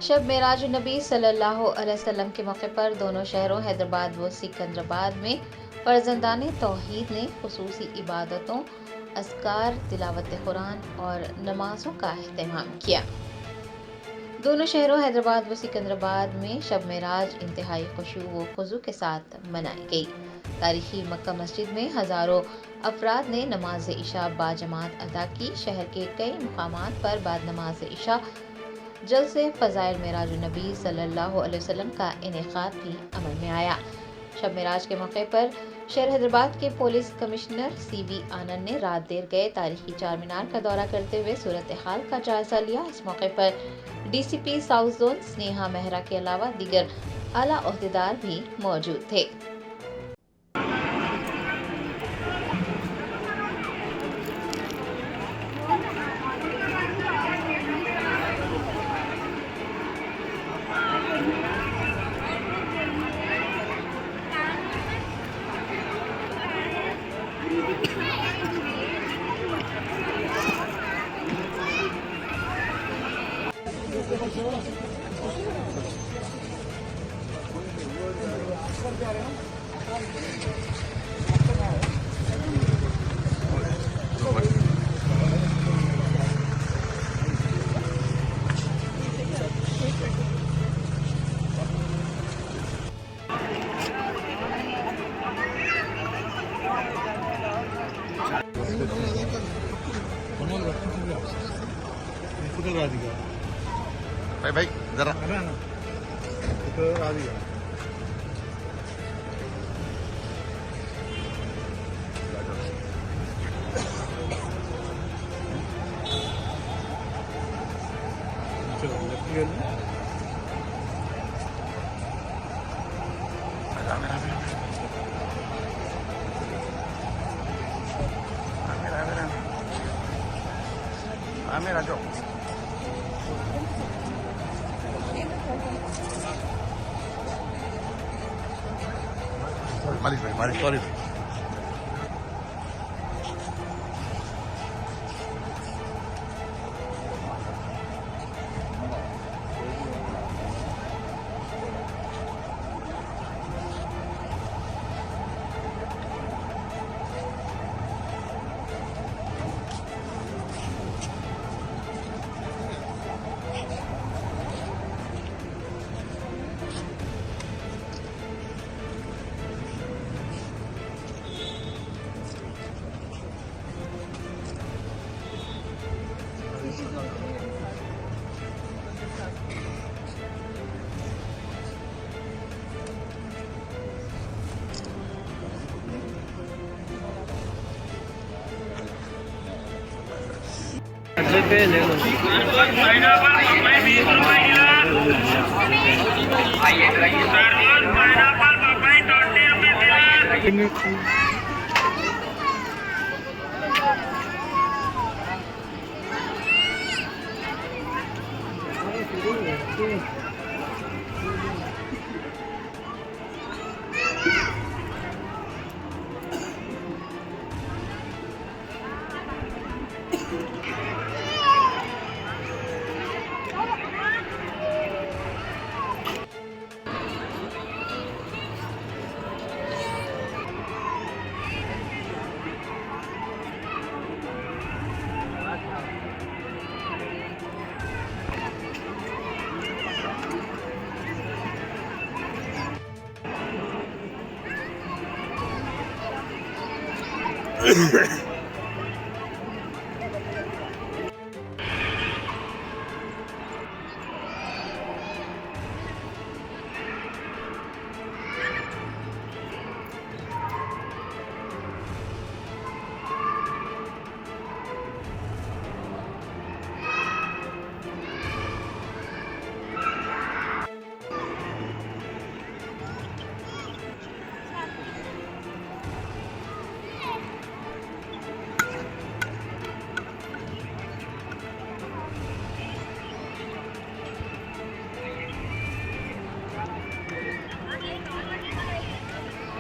शब मेराज नबी सल्लल्लाहु अलैहि वसल्लम के मौके पर दोनों शहरों हैदराबाद व सिकंदराबाद में फर्जंदान तौहीद ने खुसूसी इबादतों, अस्कार, तिलावत कुरान और नमाजों का अहतमाम किया। दोनों शहरों हैदराबाद व सिकंदराबाद में शब मेराज इंतहाई खुशू व खुजू के साथ मनाई गई। तारीखी मक्का मस्जिद में हज़ारों अफराद ने नमाज इशा बाजमात अदा की। शहर के कई मुकामात पर बाद नमाज इशा जलसे फ़ज़ाइल मेराज नबी सल्लल्लाहु अलैहि वसल्लम का इनेकाद भी अमल में आया। शब मेराज के मौके पर शहर हैदराबाद के पुलिस कमिश्नर CB आनंद ने रात देर गए तारीखी चार मीनार का दौरा करते हुए सूरत हाल का जायजा लिया। इस मौके पर DCP south zone Sneha Mehra के अलावा दीगर आला ओहदेदार भी मौजूद थे। भाई भाई जरा मेरा जो मालिक भाई मालिक सॉरी पे ले लो।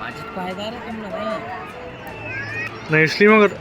माजिद पायदार है तुम लगाए नहीं इसलिए मगर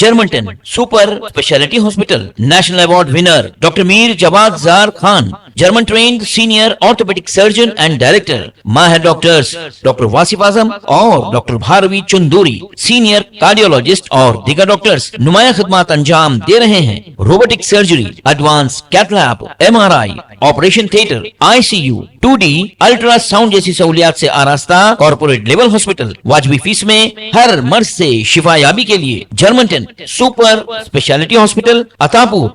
जर्मनटन super speciality hospital, national award winner doctor Mir Jawad Jar Khan, German trained senior orthopedic surgeon and director, माहिर डॉक्टर्स डॉक्टर वासिफ आजम और doctor Bharvi Chanduri, senior cardiologist और दीगर डॉक्टर्स नुमाया खिदमत अंजाम दे रहे हैं। Robotic surgery, advance cath lab, MRI, operation theatre, ICU, 2D ultrasound जैसी सहूलियात से आरास्ता कॉर्पोरेट लेवल हॉस्पिटल, वाजबी फीस में हर मर्ज से शिफायाबी के लिए Germanton super speciality hospital, Attapur,